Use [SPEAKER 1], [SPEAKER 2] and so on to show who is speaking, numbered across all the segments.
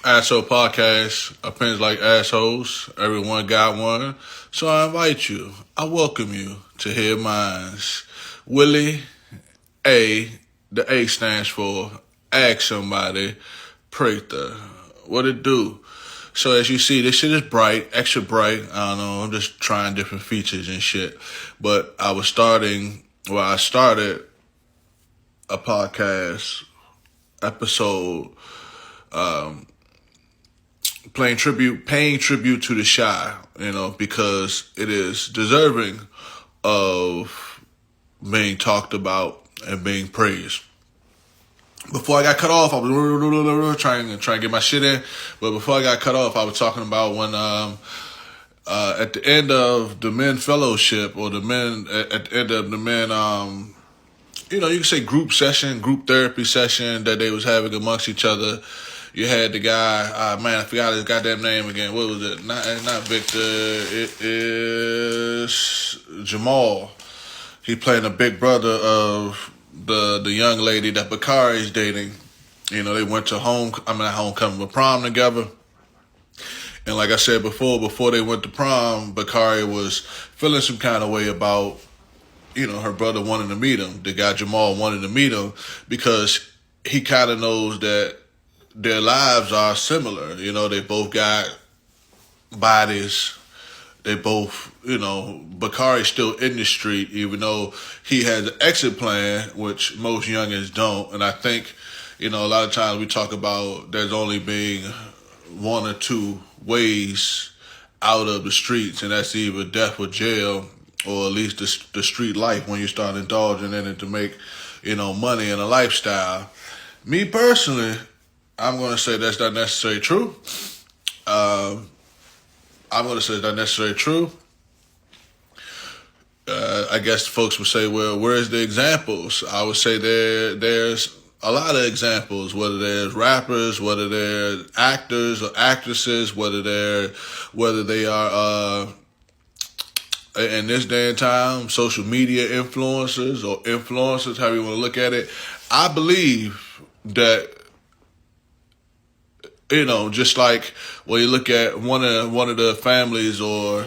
[SPEAKER 1] Asshole Podcast, opinions like assholes. Everyone got one. So I invite you, I welcome you to hear mines. Willie A, the A stands for Ask Somebody, Prather. What it do? So as you see, this shit is bright, extra bright. I don't know, I'm just trying different features and shit. But I started a podcast episode paying tribute to the shy, because it is deserving of being talked about and being praised. Before I got cut off, I was trying to get my shit in, but before I got cut off, I was talking about when at the end of the men fellowship, or the men at the end of the men you can say group therapy session that they was having amongst each other. You had the guy, I forgot his goddamn name again. What was it? Not Victor. It is Jamal. He playing the big brother of the young lady that Bakari's dating. They went to homecoming, but prom together. And like I said before they went to prom, Bakari was feeling some kind of way about, her brother wanted to meet him. The guy Jamal wanted to meet him because he kind of knows that their lives are similar. They both got bodies. They both, Bakari's still in the street, even though he has an exit plan, which most youngins don't. And I think, a lot of times we talk about there's only being one or two ways out of the streets, and that's either death or jail, or at least the street life when you start indulging in it to make, money and a lifestyle. Me personally, I'm going to say that's not necessarily true. I guess folks would say, well, where's the examples? I would say there's a lot of examples, whether there's rappers, whether they're actors or actresses, whether they are, in this day and time, social media influencers or influencers, however you want to look at it. I believe that, just like when you look at one of the families or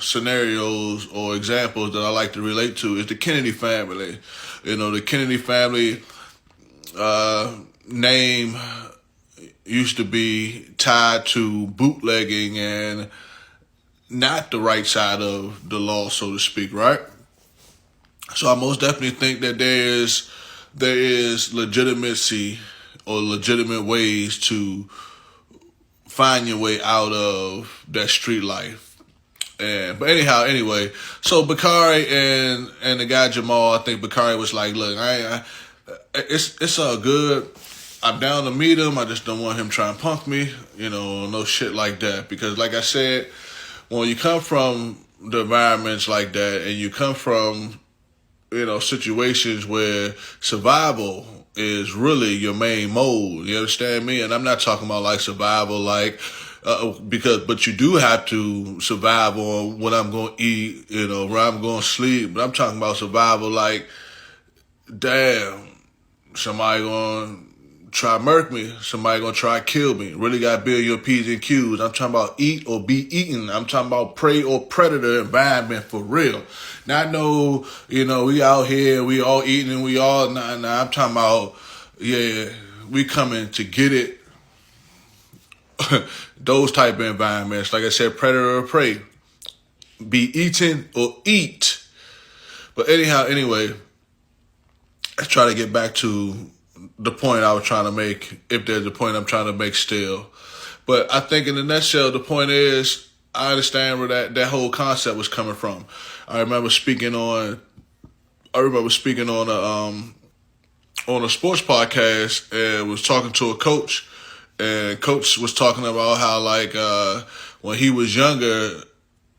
[SPEAKER 1] scenarios or examples that I like to relate to is the Kennedy family. The Kennedy family name used to be tied to bootlegging and not the right side of the law, so to speak, right? So I most definitely think that there is legitimacy or legitimate ways to find your way out of that street life. Anyway, so Bakari and the guy Jamal, I think Bakari was like, look, it's all good. I'm down to meet him. I just don't want him trying to punk me, no shit like that. Because like I said, when you come from the environments like that and you come from, situations where survival is really your main mode. You understand me? And I'm not talking about like survival, but you do have to survive on what I'm going to eat, where I'm going to sleep. But I'm talking about survival like, damn, somebody going to try to murk me. Somebody going to try to kill me. Really got to build your P's and Q's. I'm talking about eat or be eaten. I'm talking about prey or predator environment for real. Not no, we out here, we all eating and we all, nah, I'm talking about, we coming to get it. Those type of environments. Like I said, predator or prey. Be eaten or eat. But anyway, let's try to get back to the point I was trying to make, if there's a point I'm trying to make still. But I think in a nutshell, the point is, I understand where that whole concept was coming from. I remember speaking on a sports podcast and was talking to a coach, and coach was talking about how when he was younger,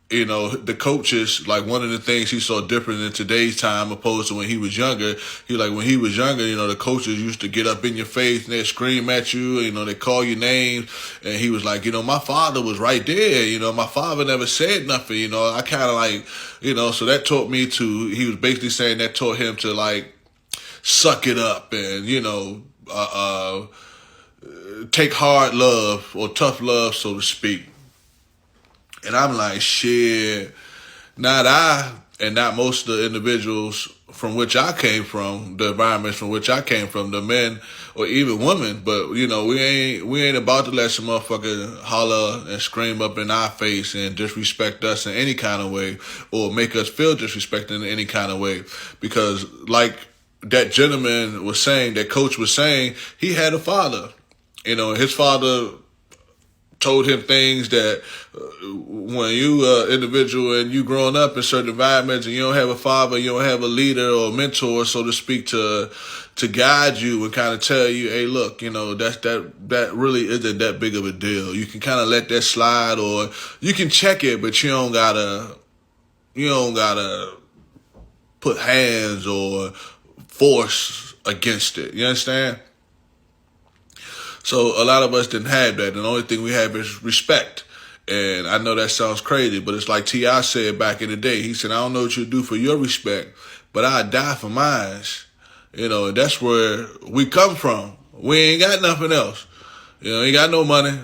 [SPEAKER 1] the coaches, like one of the things he saw different in today's time opposed to when he was younger, when he was younger, the coaches used to get up in your face and they'd scream at you, they call you names. And he was like, my father was right there, my father never said nothing, I kind of so that taught me he was basically saying that taught him to suck it up and, take hard love or tough love, so to speak. And I'm like, shit, not I, and not most of the individuals from which I came from, the environments from which I came from, the men or even women. But we ain't about to let some motherfucker holler and scream up in our face and disrespect us in any kind of way, or make us feel disrespected in any kind of way. Because like that gentleman was saying, that coach was saying, he had a father. His father told him things that when you individual and you growing up in certain environments and you don't have a father, you don't have a leader or a mentor, so to speak, to guide you and kind of tell you, hey, look, that really isn't that big of a deal. You can kind of let that slide, or you can check it, but you don't gotta put hands or force against it. You understand? So a lot of us didn't have that. And the only thing we have is respect. And I know that sounds crazy, but it's like T.I. said back in the day. He said, I don't know what you'll do for your respect, but I'll die for mine. And that's where we come from. We ain't got nothing else. Ain't got no money.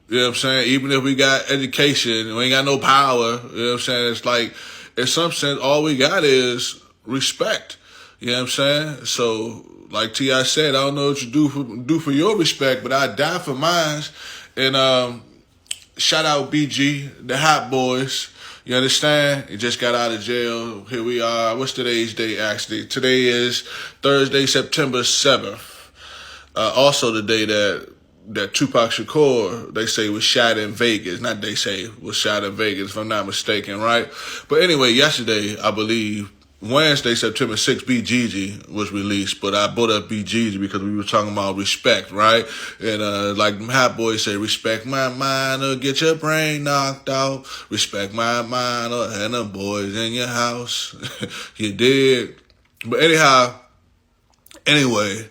[SPEAKER 1] You know what I'm saying? Even if we got education, we ain't got no power. You know what I'm saying? It's like, in some sense, all we got is respect. You know what I'm saying? So, like T.I. said, I don't know what you do for your respect, but I die for mine. And shout out BG, the Hot Boys. You understand? He just got out of jail. Here we are. What's today's date, actually? Today is Thursday, September 7th. Also the day that Tupac Shakur, they say, was shot in Vegas. Not they say, was shot in Vegas, if I'm not mistaken, right? But anyway, yesterday, I believe, Wednesday, September 6th, BGG was released, but I brought up BGG because we were talking about respect, right? And like Hot Boys say, respect my mind or get your brain knocked out. Respect my mind or and the boys in your house. You did. But anyway,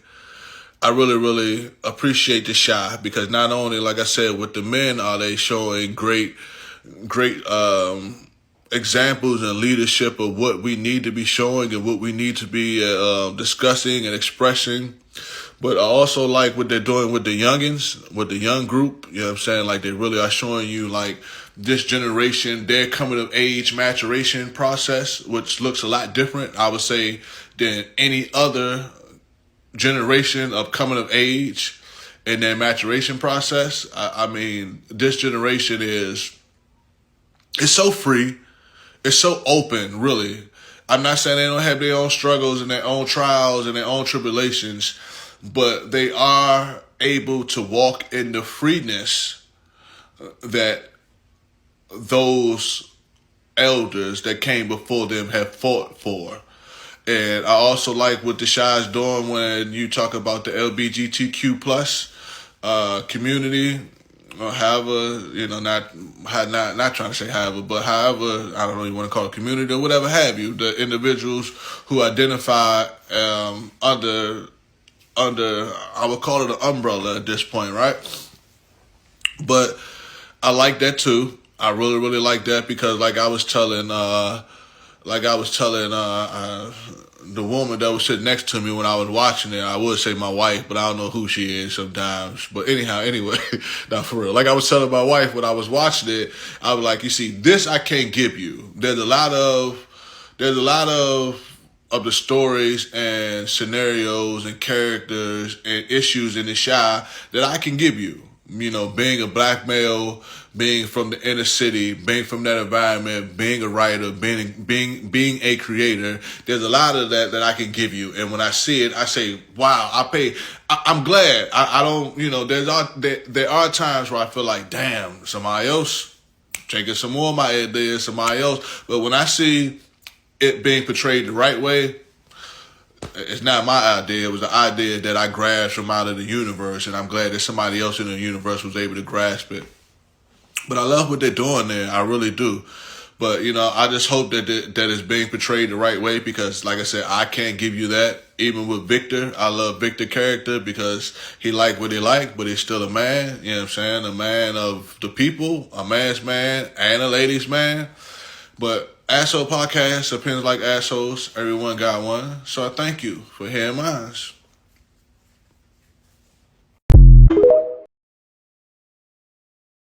[SPEAKER 1] I really, really appreciate the shot because not only, like I said, with the men are they showing great examples and leadership of what we need to be showing and what we need to be discussing and expressing. But I also like what they're doing with the youngins, with the young group. You know what I'm saying? Like they really are showing you like this generation, their coming of age maturation process, which looks a lot different, I would say, than any other generation of coming of age and their maturation process. I mean, this generation it's so free. It's so open, really. I'm not saying they don't have their own struggles and their own trials and their own tribulations, but they are able to walk in the freeness that those elders that came before them have fought for. And I also like what the Shy's doing when you talk about the LGBTQ plus community. Or however, not trying to say however, but however, I don't know, you want to call it community or whatever have you, the individuals who identify under, I would call it an umbrella at this point, right? But I like that too. I really, really like that because like I was telling the woman that was sitting next to me when I was watching it, I would say my wife, but I don't know who she is sometimes. But anyway, not for real. Like I was telling my wife when I was watching it, I was like, you see, this I can't give you. There's a lot of the stories and scenarios and characters and issues in the Shy that I can give you. Being a black male, being from the inner city, being from that environment, being a writer, being a creator, there's a lot of that I can give you. And when I see it, I say, wow, I'm glad. I don't, there are times where I feel like, damn, somebody else taking some more of my ideas, somebody else. But when I see it being portrayed the right way, it's not my idea. It was the idea that I grasped from out of the universe, and I'm glad that somebody else in the universe was able to grasp it. But I love what they're doing there. I really do. But, I just hope that it's being portrayed the right way because, like I said, I can't give you that. Even with Victor, I love Victor's character because he liked what he liked, but he's still a man. You know what I'm saying? A man of the people, a man's man, and a ladies' man. But Asshole Podcast, opinions like assholes, everyone got one. So I thank you for hearing mine.